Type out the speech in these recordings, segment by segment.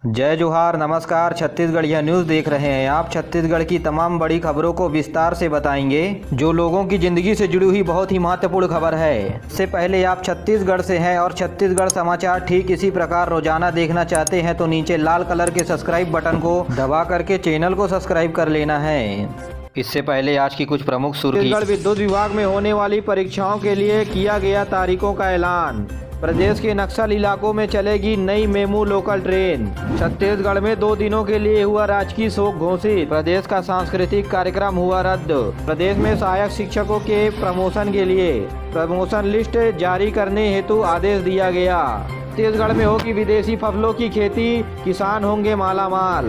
जय जोहार, नमस्कार। छत्तीसगढ़िया न्यूज़ देख रहे हैं आप। छत्तीसगढ़ की तमाम बड़ी खबरों को विस्तार से बताएंगे, जो लोगों की जिंदगी से जुड़ी हुई बहुत ही महत्वपूर्ण खबर है। इससे पहले आप छत्तीसगढ़ से हैं और छत्तीसगढ़ समाचार ठीक इसी प्रकार रोजाना देखना चाहते हैं तो नीचे लाल कलर के सब्सक्राइब बटन को दबा करके चैनल को सब्सक्राइब कर लेना है। इससे पहले आज की कुछ प्रमुख सुर्खी। छत्तीसगढ़ विद्युत विभाग में होने वाली परीक्षाओं के लिए किया गया तारीखों का ऐलान। प्रदेश के नक्सल इलाकों में चलेगी नई मेमू लोकल ट्रेन। छत्तीसगढ़ में 2 दिनों के लिए हुआ राजकीय शोक घोषित। प्रदेश का सांस्कृतिक कार्यक्रम हुआ रद्द। प्रदेश में सहायक शिक्षकों के प्रमोशन के लिए प्रमोशन लिस्ट जारी करने हेतु आदेश दिया गया। छत्तीसगढ़ में होगी विदेशी फसलों की खेती, किसान होंगे मालामाल।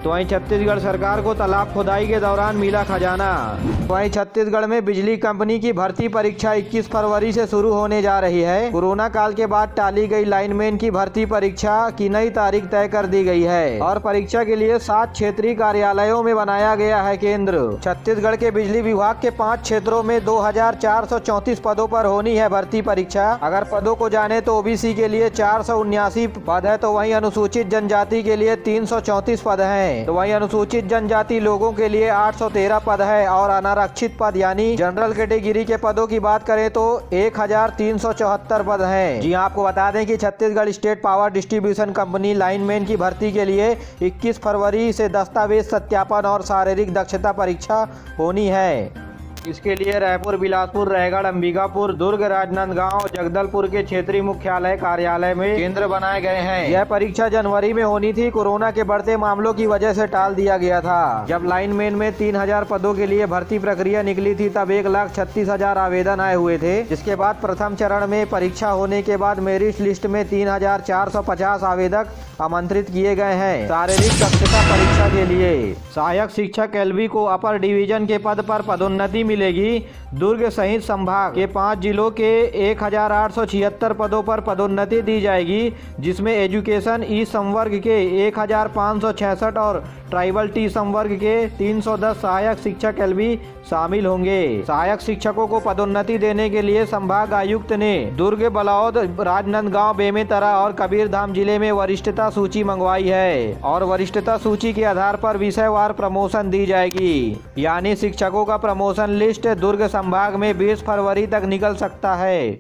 तो वहीं छत्तीसगढ़ सरकार को तालाब खुदाई के दौरान मिला खजाना। तो वहीं छत्तीसगढ़ में बिजली कंपनी की भर्ती परीक्षा 21 फरवरी से शुरू होने जा रही है। कोरोना काल के बाद टाली गई लाइनमैन की भर्ती परीक्षा की नई तारीख तय कर दी गई है और परीक्षा के लिए 7 क्षेत्रीय कार्यालयों में बनाया गया है केंद्र। छत्तीसगढ़ के बिजली विभाग के 5 क्षेत्रों में 2434 पदों पर होनी है भर्ती परीक्षा। अगर पदों को जाने तो ओबीसी के लिए 479 पद है, तो वहीं अनुसूचित जनजाति के लिए 334 पद हैं। तो वहीं अनुसूचित जनजाति लोगों के लिए 813 पद है और अनारक्षित पद यानी जनरल कैटेगरी के पदों की बात करें तो 1374 पद हैं। जी आपको बता दें कि Chhattisgarh state power distribution company lineman की भर्ती के लिए 21 फरवरी से दस्तावेज सत्यापन और शारीरिक दक्षता परीक्षा होनी है। इसके लिए रायपुर, बिलासपुर, रायगढ़, अंबिकापुर, दुर्ग, राजनांदगांव, जगदलपुर के क्षेत्रीय मुख्यालय कार्यालय में केंद्र बनाए गए हैं। यह परीक्षा जनवरी में होनी थी, कोरोना के बढ़ते मामलों की वजह से टाल दिया गया था। जब लाइनमैन में 3000 पदों के लिए भर्ती प्रक्रिया निकली थी तब 1,36,000 आवेदन आए हुए थे। जिसके बाद प्रथम चरण में परीक्षा होने के बाद मेरिट लिस्ट में 3,450 आवेदक आमंत्रित किए गए हैं। शारीरिक दक्षता परीक्षा के लिए सहायक शिक्षक एलबी को अपर डिवीजन के पद पर पदोन्नति मिलेगी। दुर्ग सहित संभाग के 5 जिलों के 1,876 पदों पर पदोन्नति दी जाएगी, जिसमें एजुकेशन ई संवर्ग के 1,566 और ट्राइबल टी संवर्ग के 310 सहायक शिक्षक एलबी शामिल होंगे। सहायक शिक्षकों को पदोन्नति देने के लिए संभाग आयुक्त ने दुर्ग, बलौद, राजनांदगांव, बेमेतरा और कबीरधाम जिले में वरिष्ठता सूची मंगवाई है और वरिष्ठता सूची के आधार पर विषयवार प्रमोशन दी जाएगी। यानी शिक्षकों का प्रमोशन लिस्ट दुर्ग संभाग में 20 फरवरी तक निकल सकता है।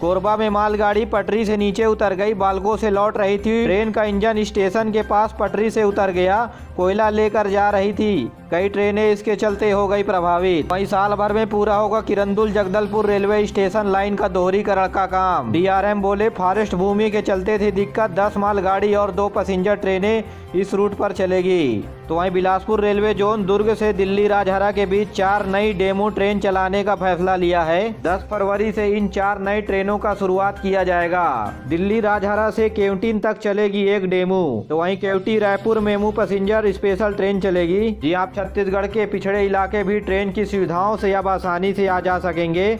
कोरबा में मालगाड़ी पटरी से नीचे उतर गई। बालको से लौट रही थी ट्रेन का इंजन स्टेशन के पास पटरी से उतर गया। कोयला लेकर जा रही थी। कई ट्रेनें इसके चलते हो गई प्रभावित। वहीं साल भर में पूरा होगा Kirandul Jagdalpur railway station line का दोहरीकरण का काम। डीआरएम बोले फॉरेस्ट भूमि के चलते थी दिक्कत। 10 मालगाड़ी और 2 पैसेंजर ट्रेनें इस रूट पर चलेगी। तो वहीं बिलासपुर रेलवे जोन दुर्ग से दिल्ली राजहरा के बीच 4 नई डेमू ट्रेन चलाने का फैसला लिया है। 10 फरवरी से इन 4 नई ट्रेनों का शुरुआत किया जाएगा। दिल्ली राजहरा से केवटीन तक चलेगी एक डेमू। तो वहीं Kewti Raipur MEMU passenger special train चलेगी। जी आप छत्तीसगढ़ के पिछड़े इलाके भी ट्रेन की सुविधाओं से अब आसानी से आ जा सकेंगे।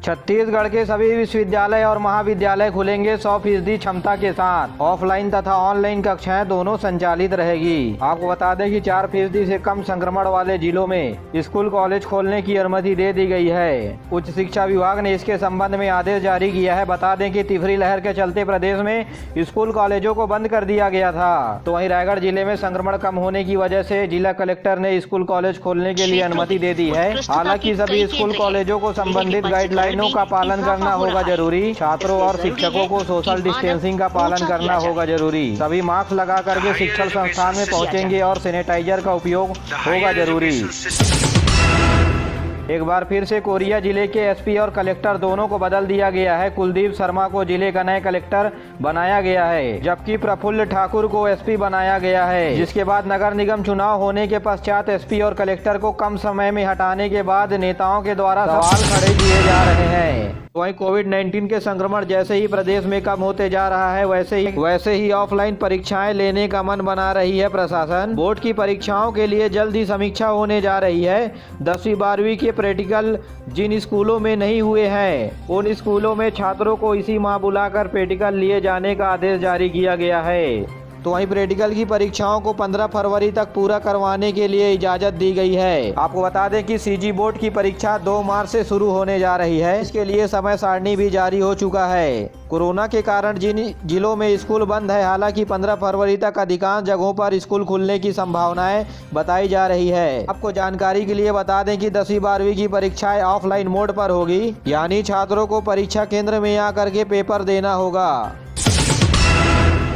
छत्तीसगढ़ के सभी विश्वविद्यालय और महाविद्यालय खुलेंगे 100% क्षमता के साथ। ऑफलाइन तथा ऑनलाइन कक्षाएं दोनों संचालित रहेगी। आपको बता दें कि 4% से कम संक्रमण वाले जिलों में स्कूल कॉलेज खोलने की अनुमति दे दी गई है। उच्च शिक्षा विभाग ने इसके संबंध में आदेश जारी किया है। बता दें कि तीसरी लहर के चलते प्रदेश में स्कूल कॉलेजों को बंद कर दिया गया था। तो वहीं रायगढ़ जिले में संक्रमण कम होने की वजह से जिला कलेक्टर ने स्कूल कॉलेज खोलने के लिए अनुमति दे दी है। हालांकि सभी स्कूल कॉलेजों को संबंधित गाइडलाइन का पालन करना होगा जरूरी। छात्रों और शिक्षकों को सोशल डिस्टेंसिंग का पालन करना होगा जरूरी। सभी मास्क लगा करके शिक्षण संस्थान में पहुंचेंगे और सैनिटाइजर का उपयोग होगा जरूरी। एक बार फिर से कोरिया जिले के एसपी और कलेक्टर दोनों को बदल दिया गया है। कुलदीप शर्मा को जिले का नया कलेक्टर बनाया गया है, जबकि प्रफुल्ल ठाकुर को एसपी बनाया गया है। जिसके बाद नगर निगम चुनाव होने के पश्चात एसपी और कलेक्टर को कम समय में हटाने के बाद नेताओं के द्वारा सवाल खड़े किए जा रहे हैं। वहीं कोविड-19 के संक्रमण जैसे ही प्रदेश में कम होते जा रहा है, वैसे ही ऑफलाइन परीक्षाएं लेने का मन बना रही है प्रशासन। बोर्ड की परीक्षाओं के लिए जल्द ही समीक्षा होने जा रही है। 10वीं 12वीं के प्रैक्टिकल जिन स्कूलों में नहीं हुए हैं, उन स्कूलों में छात्रों को इसी माह बुलाकर प्रैक्टिकल लिए जाने का आदेश जारी किया गया है। तो वहीं प्रैक्टिकल की परीक्षाओं को 15 फरवरी तक पूरा करवाने के लिए इजाजत दी गई है। आपको बता दें कि सीजी बोर्ड की परीक्षा 2 मार्च से शुरू होने जा रही है। इसके लिए समय सारणी भी जारी हो चुका है। कोरोना के कारण जिन जिलों में स्कूल बंद है, हालांकि 15 फरवरी तक अधिकांश जगहों पर स्कूल खुलने की संभावनाएं बताई जा रही है। आपको जानकारी के लिए बता दें कि 10वीं 12वीं की परीक्षाएं ऑफलाइन मोड पर होगी, यानी छात्रों को परीक्षा केंद्र में आकर के पेपर देना होगा।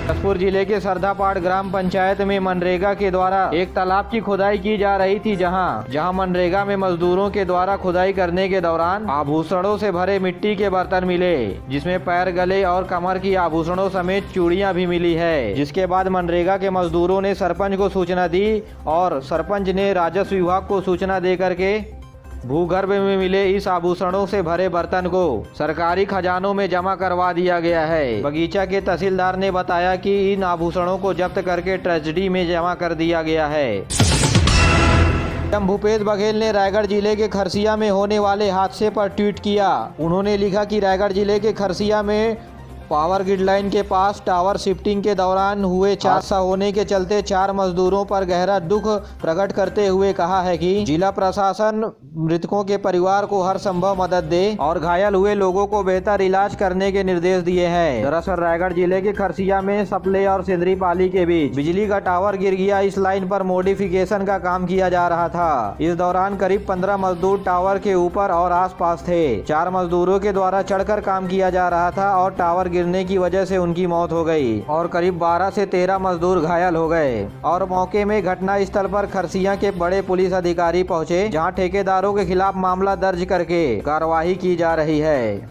बिलासपुर जिले के सरधापाड़ ग्राम पंचायत में मनरेगा के द्वारा एक तालाब की खुदाई की जा रही थी, जहां मनरेगा में मजदूरों के द्वारा खुदाई करने के दौरान आभूषणों से भरे मिट्टी के बर्तन मिले, जिसमें पैर, गले और कमर की आभूषणों समेत चूड़ियां भी मिली है। जिसके बाद मनरेगा के मजदूरों ने सरपंच को सूचना दी और सरपंच ने राजस्व विभाग को सूचना दे करके भूगर्भ में मिले इस आभूषणों से भरे बर्तन को सरकारी खजानों में जमा करवा दिया गया है। बगीचा के तहसीलदार ने बताया कि इन आभूषणों को जब्त करके ट्रेजरी में जमा कर दिया गया है। भूपेश बघेल ने रायगढ़ जिले के खरसिया में होने वाले हादसे पर ट्वीट किया। उन्होंने लिखा कि रायगढ़ जिले के खरसिया में पावर ग्रिड लाइन के पास टावर शिफ्टिंग के दौरान हुए हादसा होने के चलते 4 मजदूरों पर गहरा दुख प्रकट करते हुए कहा है कि जिला प्रशासन मृतकों के परिवार को हर संभव मदद दे और घायल हुए लोगों को बेहतर इलाज करने के निर्देश दिए हैं। दरअसल रायगढ़ जिले के खरसिया में सपले और सिंदरीपाली के बीच बिजली का टावर गिर गया। इस लाइन पर मॉडिफिकेशन का काम किया जा रहा था। इस दौरान करीब 15 मजदूर टावर के ऊपर और आसपास थे। 4 मजदूरों के द्वारा चढ़कर काम किया जा रहा था और टावर गिरने की वजह से उनकी मौत हो गई और करीब 12 से 13 मजदूर घायल हो गए। और मौके में घटना स्थल पर खरसिया के बड़े पुलिस अधिकारी पहुंचे, जहां ठेकेदारों के खिलाफ मामला दर्ज करके कार्रवाई की जा रही है।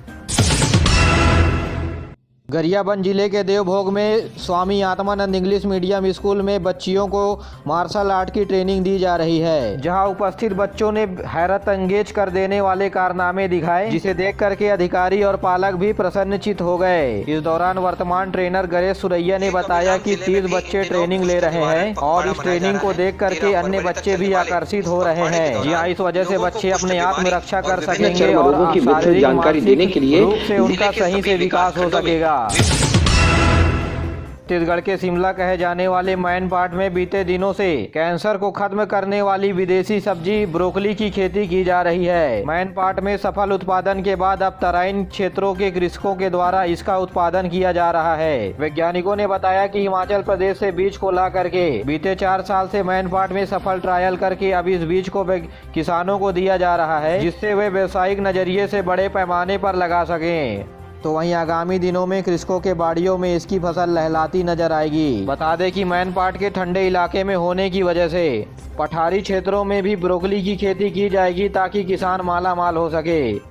गरियाबंद जिले के देवभोग में Swami Atmanand English medium school में बच्चियों को मार्शल आर्ट की ट्रेनिंग दी जा रही है, जहां उपस्थित बच्चों ने हैरत अंगेज कर देने वाले कारनामे दिखाए, जिसे देख करके अधिकारी और पालक भी प्रसन्नचित हो गए। इस दौरान वर्तमान ट्रेनर गणेश सुरैया ने बताया कि 30 बच्चे ट्रेनिंग ले रहे हैं और इस ट्रेनिंग को देख करके अन्य बच्चे भी आकर्षित हो रहे हैं। जी हाँ, इस वजह से बच्चे अपने आत्मरक्षा कर सकेंगे और शारीरिक मानसिक रूप से उनका सही से विकास हो सकेगा। छत्तीसगढ़ के शिमला कहे जाने वाले मैनपाट में बीते दिनों से कैंसर को खत्म करने वाली विदेशी सब्जी ब्रोकली की खेती की जा रही है। मैनपाट में सफल उत्पादन के बाद अब तराइन क्षेत्रों के कृषकों के द्वारा इसका उत्पादन किया जा रहा है। वैज्ञानिकों ने बताया कि हिमाचल प्रदेश से बीज को ला करके बीते 4 साल से मैनपाट में सफल ट्रायल करके अब इस बीज को किसानों को दिया जा रहा है, जिससे वे व्यावसायिक नजरिए से बड़े पैमाने पर लगा सकें। तो वहीं आगामी दिनों में कृषकों के बाड़ियों में इसकी फसल लहलाती नजर आएगी। बता दें कि मैनपाट के ठंडे इलाके में होने की वजह से पठारी क्षेत्रों में भी ब्रोकली की खेती की जाएगी, ताकि किसान माला माल हो सके।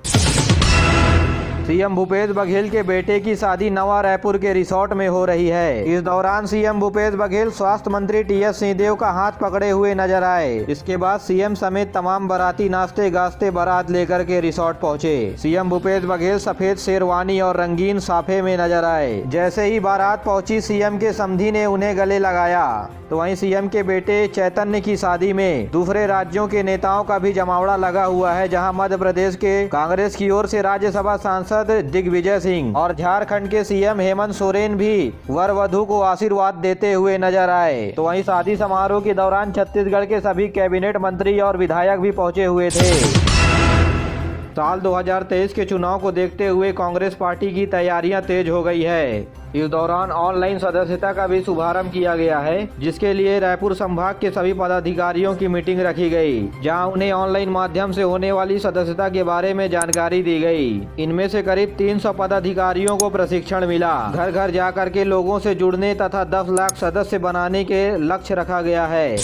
सीएम भूपेश बघेल के बेटे की शादी नवा रायपुर के रिसोर्ट में हो रही है। इस दौरान सीएम भूपेश बघेल स्वास्थ्य मंत्री टीएस सिंहदेव का हाथ पकड़े हुए नजर आए। इसके बाद सीएम समेत तमाम बाराती नाचते गाजते बारात लेकर के रिसोर्ट पहुंचे। सीएम भूपेश बघेल सफेद शेरवानी और रंगीन साफे में नजर आए। जैसे ही बारात पहुंची, सीएम के समधी ने उन्हें गले लगाया। तो वहीं सीएम के बेटे चैतन्य की शादी में दूसरे राज्यों के नेताओं का भी जमावड़ा लगा हुआ है, जहां मध्य प्रदेश के कांग्रेस की ओर से राज्यसभा सांसद दिग्विजय सिंह और झारखंड के सीएम हेमंत सोरेन भी वर वधू को आशीर्वाद देते हुए नजर आए। तो वहीं शादी समारोह के दौरान छत्तीसगढ़ के सभी कैबिनेट मंत्री और विधायक भी पहुंचे हुए थे। साल 2023 के चुनाव को देखते हुए कांग्रेस पार्टी की तैयारियां तेज हो गई है। इस दौरान ऑनलाइन सदस्यता का भी शुभारंभ किया गया है, जिसके लिए रायपुर संभाग के सभी पदाधिकारियों की मीटिंग रखी गई, जहां उन्हें ऑनलाइन माध्यम से होने वाली सदस्यता के बारे में जानकारी दी गई। इनमें से करीब 300 पदाधिकारियों को प्रशिक्षण मिला। घर घर जाकर के लोगों से जुड़ने तथा 10 लाख सदस्य बनाने के लक्ष्य रखा गया है।